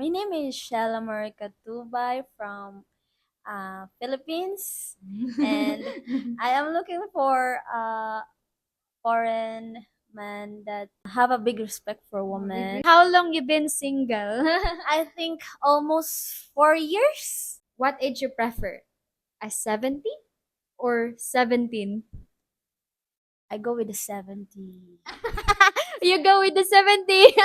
My name is Shella Marica Tubay from Philippines, and I am looking for a foreign man that have a big respect for women. How long you been single? I think almost 4 years. What age you prefer? A 70 or 17? I go with the 70. You go with the 70.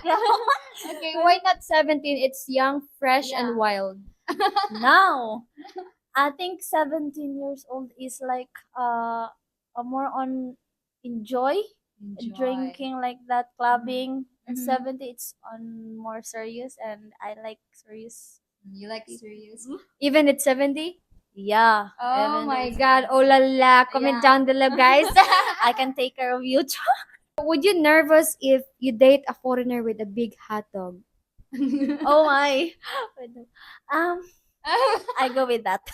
Yeah. Okay, why not 17? It's young, fresh, Yeah. and wild. Now, I think 17 years old is like a more on enjoy drinking like that, clubbing. And Mhm. 70 it's on more serious, and I like serious. You like serious? Even at 70? Yeah. Oh even my it's- god. Oh la la. Comment Yeah. down below, guys. I can take care of you. Would you nervous if you date a foreigner with a big hot dog? Oh my. Um, I go with that.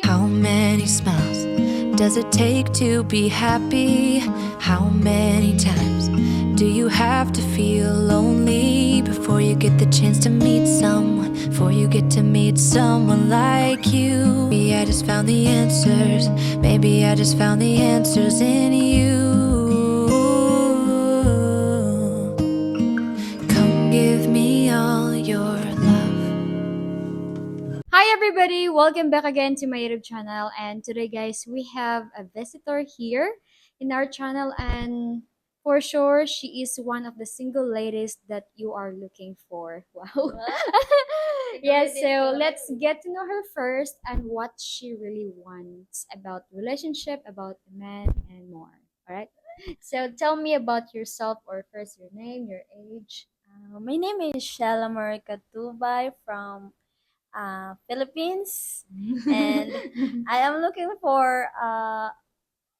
How many smiles does it take to be happy? How many times do you have to feel lonely before you get the chance to meet someone? Before you get to meet someone like you? Maybe I just found the answers. Maybe I just found the answers in you. Come give me all your love. Hi everybody, welcome back again to my YouTube channel, and today guys we have a visitor here in our channel, and for sure she is one of the single ladies that you are looking for. Wow. Yes, so let's get to know her first and what she really wants about relationship, about a man, and more. All right, so tell me about yourself, or first your name, your age. My name is Shella Marica Tubay from Philippines, and I am looking for a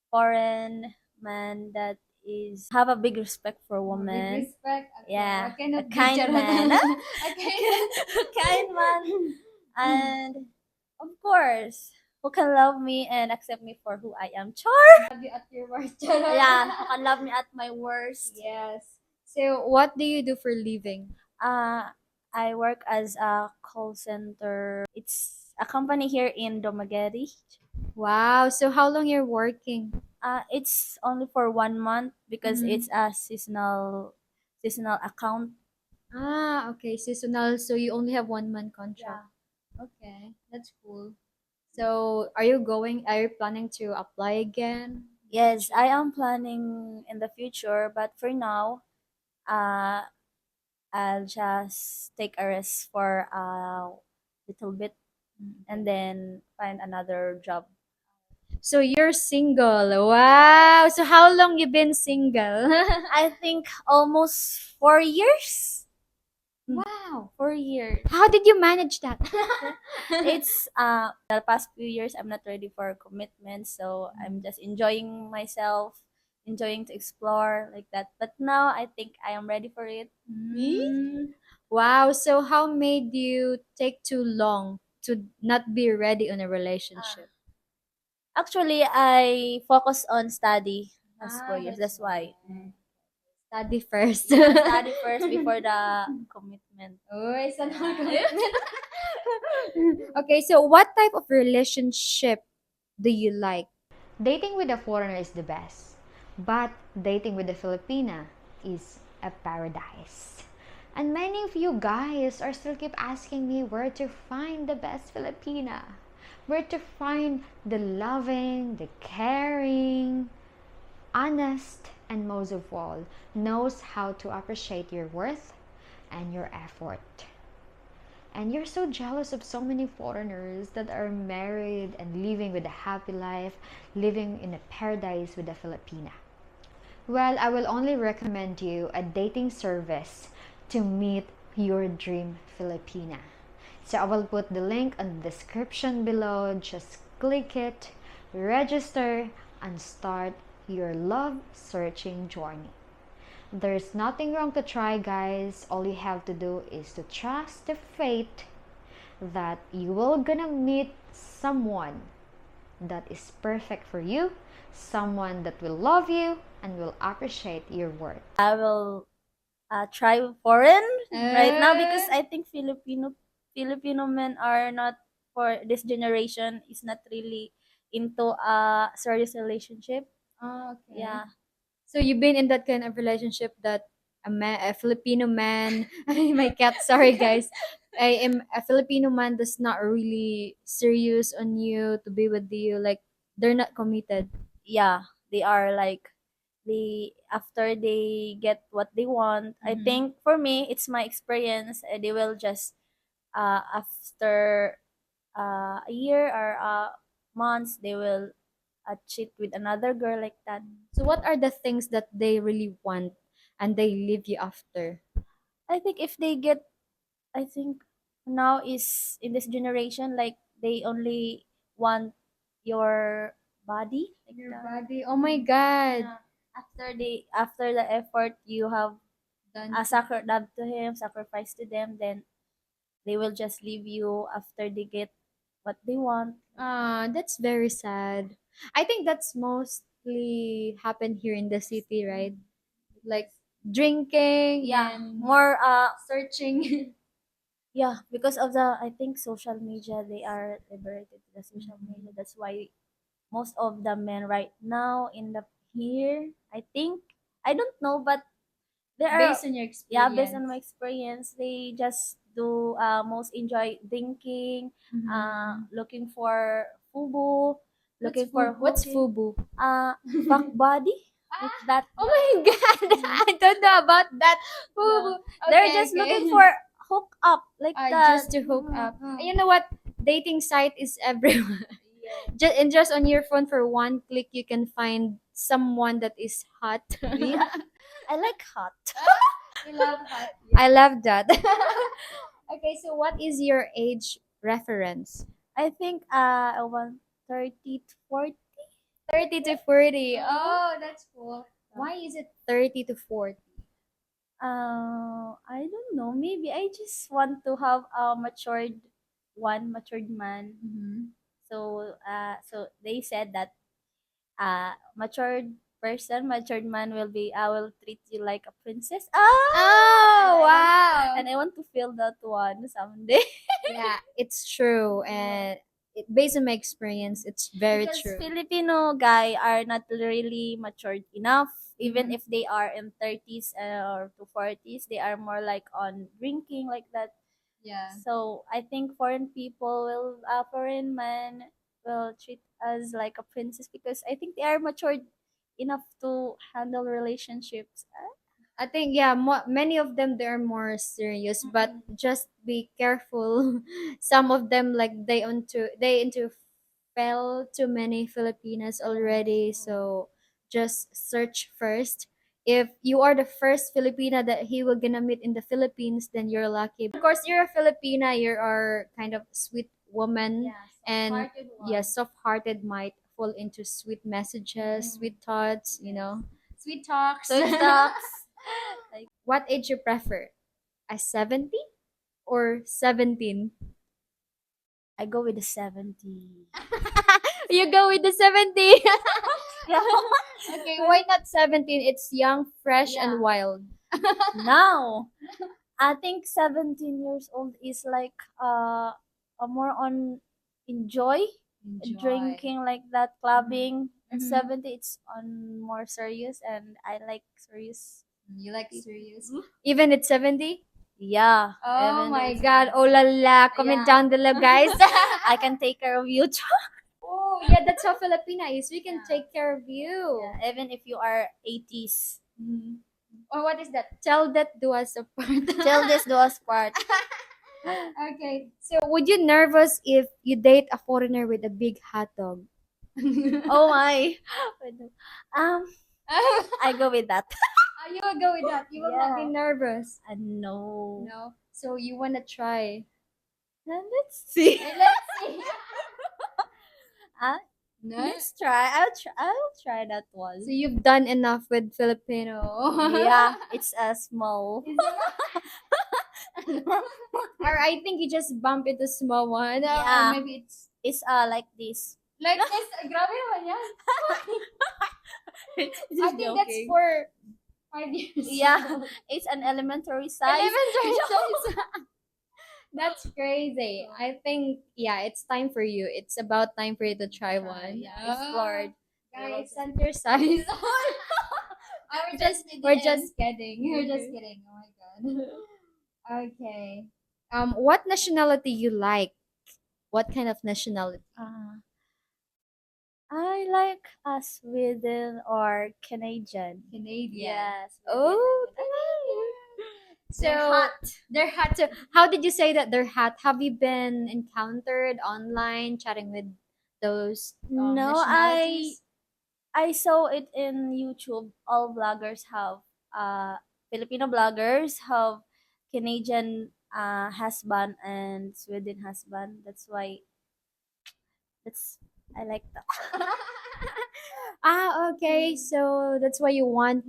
foreign man that is have a big respect for women. Big respect. Okay. Yeah, What kind a of big kind charot? man. Okay. A kind man, and of course, who can love me and accept me for who I am. Char. Have you at your worst charot? Yeah, who can love me at my worst. Yes. So, what do you do for living? Uh, I work as a call center. It's a company here in Dumaguete. Wow. So, how long you're working? It's only for 1 month because Mhm. it's a seasonal account. Ah, okay. Seasonal. So, you only have 1 month contract. Yeah. Okay. That's cool. So, are you going, are you planning to apply again? Yes, I am planning in the future, but for now, uh, I'll just take a rest for a little bit and then find another job. So, you're single. Wow. So, how long you been single? I think almost 4 years. Wow. 4 years. How did you manage that? It's the past few years I'm not ready for commitment, so I'm just enjoying myself, enjoying to explore like that. But now I think I am ready for it. Mm. Wow. So how made you take too long to not be ready on a relationship? Actually, I focus on study last 4 years. That's why. Study first. Study first before the commitment. Oh, it's an commitment. Okay, so what type of relationship do you like? Dating with a foreigner is the best, but dating with a Filipina is a paradise. And many of you guys are still keep asking me where to find the best Filipina, where to find the loving, the caring, honest, and most of all, knows how to appreciate your worth and your effort. And you're so jealous of so many foreigners that are married and living with a happy life, living in a paradise with a Filipina. Well, I will only recommend you a dating service to meet your dream Filipina. So I will put the link in the description below. Just click it, register, and start your love searching journey. There's nothing wrong to try, guys. All you have to do is to trust the fate that you will gonna meet someone that is perfect for you, someone that will love you and will appreciate your worth. I will try foreign right now, because I think Filipino men are not, for this generation, is not really into a serious relationship. Oh, okay. Yeah. So you've been in that kind of relationship that a Filipino man, my cat, sorry guys, a Filipino man does not really serious on you to be with you, like they're not committed. Yeah, they are like, after they get what they want, I Mhm. think for me, it's my experience, they will just after a year or months, they will cheat with another girl, like that. So what are the things that they really want and they leave you after? I think if they get, I think now is in this generation, like they only want your body, like Your that. body. Oh my god. Yeah. After the effort you have Done. done to him, sacrifice to them, then they will just leave you after they get what they want. That's very sad. I think that's mostly happened here in the city, right? Like drinking Yeah, and more searching. yeah, because of the, I think, social media, they are liberated to the social media. That's why most of the men right now in the here, I think, I don't know, but there are, Based on your yeah, experience. based on my experience, they just do most enjoy drinking, Mhm. looking for fubu, looking for What's hooking, fubu? fuck body, like that. Oh my god, I don't know about that. Yeah. Fubu. They're Okay, just looking okay. for hook up, like that. Just to hook up. Mm. You know what? Dating site is everywhere. Just on your phone for one click, you can find someone that is hot. Yeah, I like hot. You love hot. I love that. Okay, so what is your age reference? I think I want 30 to 40. 30 to 40. Mhm. Oh, that's cool. Why is it 30 to 40? I don't know. Maybe I just want to have a matured man. Mm-hmm. So they said that matured man will be, I will treat you like a princess. Oh, wow. And I want to feel that one someday. Yeah, it's true. And based on my experience, it's very Because true. Filipino guy are not really matured enough. Even Mhm. if they are in 30s or to 40s, they are more like on drinking, like that. Yeah. So I think foreign men will treat us like a princess, because I think they are matured enough to handle relationships. I think yeah, many of them they're more serious, but just be careful. Some of them like they into fell to many Filipinas already, so just search first. If you are the first Filipina that he will gonna meet in the Philippines, then you're lucky. Of course, you're a Filipina. You are kind of sweet woman, and yes, soft-hearted might fall into sweet messages, sweet thoughts. You know, sweet talks. So it's the What age you prefer? A 70 or 17? I go with the 70. You go with the 70. Yeah. Okay, why not 17? It's young, fresh, Yeah. and wild. Now, I think 17 years old is like a more on enjoy, drinking, like that, clubbing. And Mhm. 70, it's on more serious, and I like serious. You like serious? Even at 70? Yeah. Oh even though my it's god. Oh la la. Comment Yeah. down below, guys. I can take care of you too. Oh, yeah, that's how Filipina is. We can take care of you. Yeah, even if you are 80s. Mhm. Or what is that? Tell that do us apart. Till this do us part. Okay. So, would you nervous if you date a foreigner with a big hot dog? Oh my. I go with that. You will go with that. You will not be Yeah. nervous. No. No. So you wanna try? Then let's see. Let's see. Uh, No. let's try. I'll try that one. So you've done enough with Filipino. Yeah, it's a small. Or I think you just bump into small one. Yeah. Or maybe it's It's like this. like this. Grabe naman yan. Just I think that's joking. for 5 years Yeah, old. it's an elementary size. Elementary size. That's crazy. I think yeah, it's time for you. It's about time for you to try one. Yeah, explored. Guys, send your size. We're just kidding. We're just kidding. Oh my god. Okay. What nationality you like? What kind of nationality? I like Sweden or Canadian. Canadian. Yes. Oh, so they're hot. So how did you say that they're hot? Have you been encountered online chatting with those No, nationalities? I saw it in YouTube. All bloggers have Filipino bloggers have Canadian husband and Sweden husband. That's why that's I like that. Okay. So that's why you want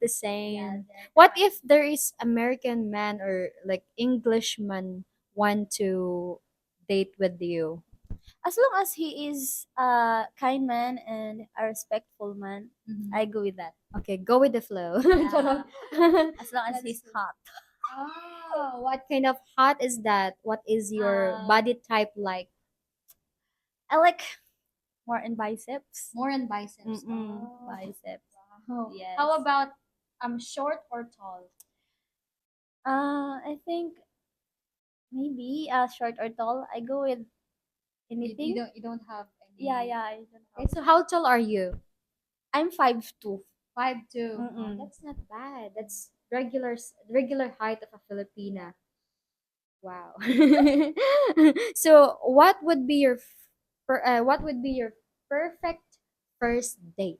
the same. Yeah, What if there is American man or like Englishman want to date with you? as long as he is a kind man and a respectful man, I go with that. Okay, go with the flow. Yeah. As long as That's he's good. hot. Oh, what kind of hot is that? What is your body type like? I like more in biceps. More in biceps. Biceps. Wow. Yes. How about short or tall? I think maybe short or tall. I go with anything. You don't have any. Yeah, yeah. I don't Okay, have. so how tall are you? I'm 5'2". 5'2". Mm-mm. That's not bad. That's regular height of a Filipina. Wow. So what would be your perfect first date?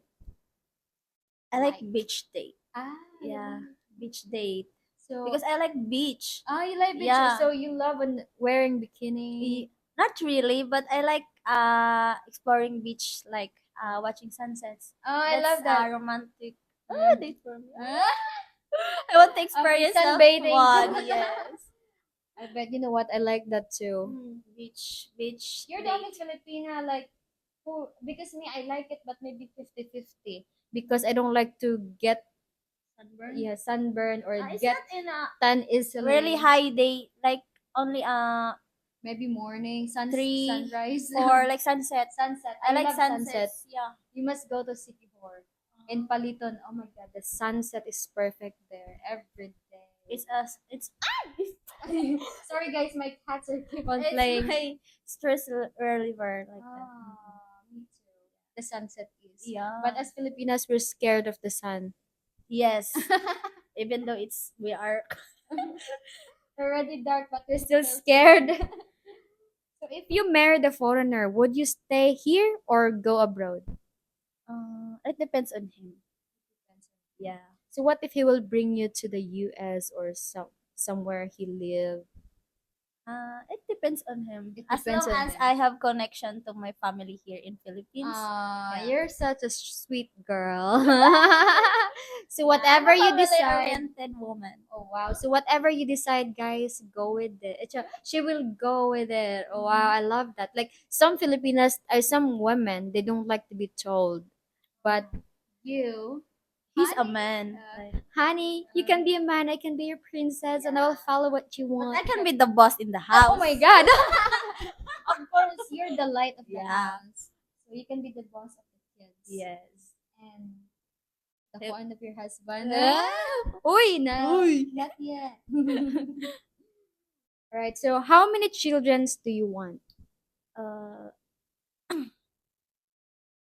I like Like. beach date. Ah, Yeah, beach date. so Because I like beach. you like beach. Yeah. So you love wearing bikini. Not really, but I like exploring beach, like watching sunsets. Oh, I That's love that. romantic Mm. date for me. Ah, I want to experience that sunbathing. one. Yes. I bet you know what I like that too. Beach. You're the only Filipina like who because me I like it but maybe 50-50 because I don't like to get Sunburn. sunburn or It's get not in a tan easily. really high day, like only Maybe morning 3 sunrise or like sunset. sunset. I like love sunsets. Yeah. You must go to City Hall in Paliton. Oh my god, the sunset is perfect there every day. It's Sorry guys, my cats are keep on it's playing. my stress reliever like that. Me too. The sunset is. Yeah. But as Filipinas, we're scared of the sun. Yes. Even though we are Already dark, but we're still scared. So if you married a foreigner, would you stay here or go abroad? it depends on him. Yeah. So what if he will bring you to the US or somewhere he live? It depends on him. It As depends long on as him. I have connection to my family here in Philippines. Yeah. You're such a sweet girl. So whatever I'm a you family decide. oriented woman. Oh wow. So whatever you decide, guys, go with it. She will go with it. Oh wow, I love that. Like some Filipinas or some women, they don't like to be told. But you, He's a honey, man. honey, you can be a man, I can be your princess, and I will follow what you But want. I can be the boss in the house. Oh my god. Of course, you're the light of the Yeah. house. So you can be the boss of the kids. Yes. And the Yep. fun of your husband. Ah. Uy, no. Uy. Not yet. Alright, so how many children do you want? Uh,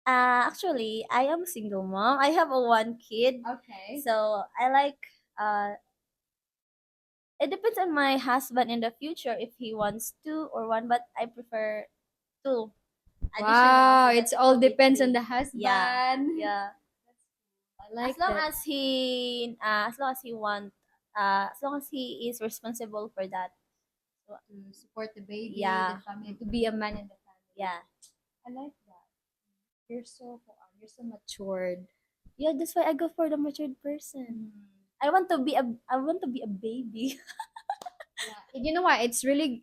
actually, I am single mom. I have a one kid. Okay. So I like it depends on my husband in the future if he wants two or one, but I prefer two. Wow, Additional, so it's that all will be depends on three. the husband. Yeah. I like As long that. as long as he is responsible for that. So, To support the baby, Yeah. the family, to be a man in the family. yeah. I like that. You're so matured. Yeah, that's why I go for the matured person. I want to be a baby. Yeah. You know what? It's really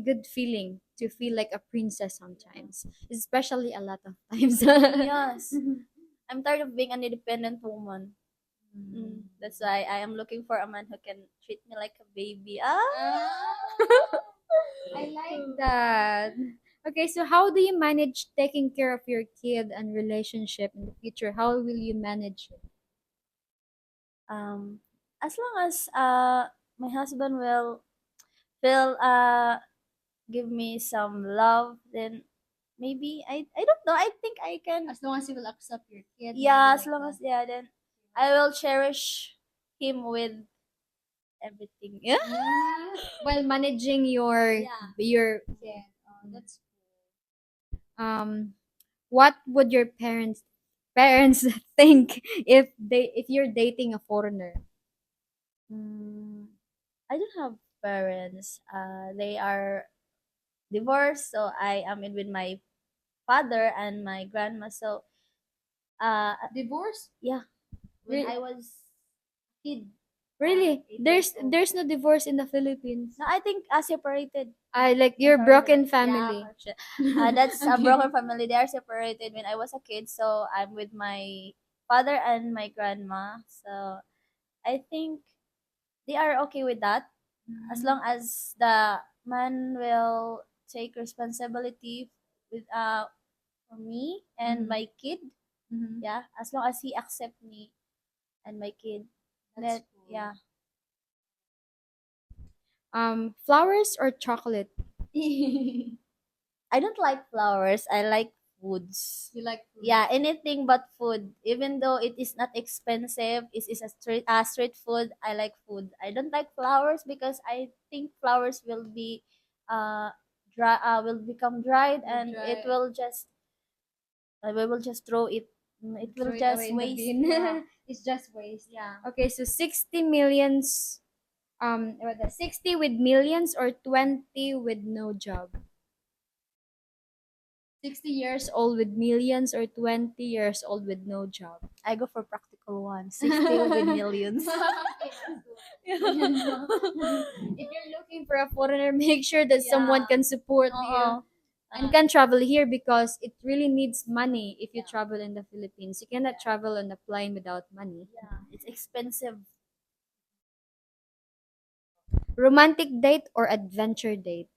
good feeling to feel like a princess sometimes, especially a lot of times. Yes. I'm tired of being an independent woman. That's why I am looking for a man who can treat me like a baby. I like that. Okay, so how do you manage taking care of your kid and relationship in the future? How will you manage it? As long as my husband will give me some love, then maybe I don't know. I think I can. As long as you will accept your kid. Yeah, maybe as like long as that. yeah, then I will cherish him with everything. Yeah. While managing your Yeah. your kid. Oh, that's what would your parents think if you're dating a foreigner? Mm, I don't have parents. They are divorced, so I am in with my father and my grandma. So, Divorce? yeah, when Re- I was kid, really? 8 years old. There's no divorce in the Philippines. No, I think separated. I like your Sorry for broken that. family. Yeah, that's a Okay. broken family. They are separated when I was a kid, so I'm with my father and my grandma. So I think they are okay with that as long as the man will take responsibility with for me and Mhm. my kid. Mhm. Yeah, as long as he accept me and my kid. That's That cool. yeah. Flowers or chocolate? I don't like flowers. I like foods. You like food? Yeah, anything but food. Even though it is not expensive, it is a street food. I like food. I don't like flowers because I think flowers will be uh dry will become dried Will and it dry. will just we will just throw it. It will Throw it just away in the waste. bin. Yeah. It's just waste. Yeah. Okay, so 60 millions, what the 60 with millions or 20 with no job? 60 years old with millions or 20 years old with no job? I go for practical one. 60 with millions. If you're looking for a foreigner, make sure that someone Yeah. can support you Oo. and can travel here because it really needs money if you Yeah. travel in the Philippines. You cannot travel on a plane without money. Yeah, it's expensive. Romantic date or adventure date?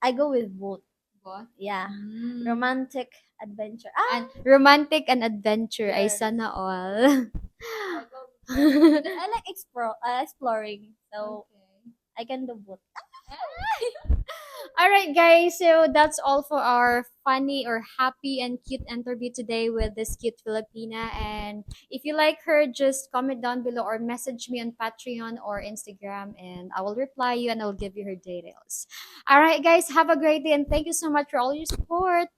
I go with both. What? Yeah. Mm. Romantic adventure. And romantic and adventure ay Yes. sana all. I go with both because I like exploring. So Okay. I can do both. All right, guys. So that's all for our funny or happy and cute interview today with this cute Filipina. And if you like her, just comment down below or message me on Patreon or Instagram, and I will reply you and I'll give you her details. All right, guys. Have a great day and thank you so much for all your support.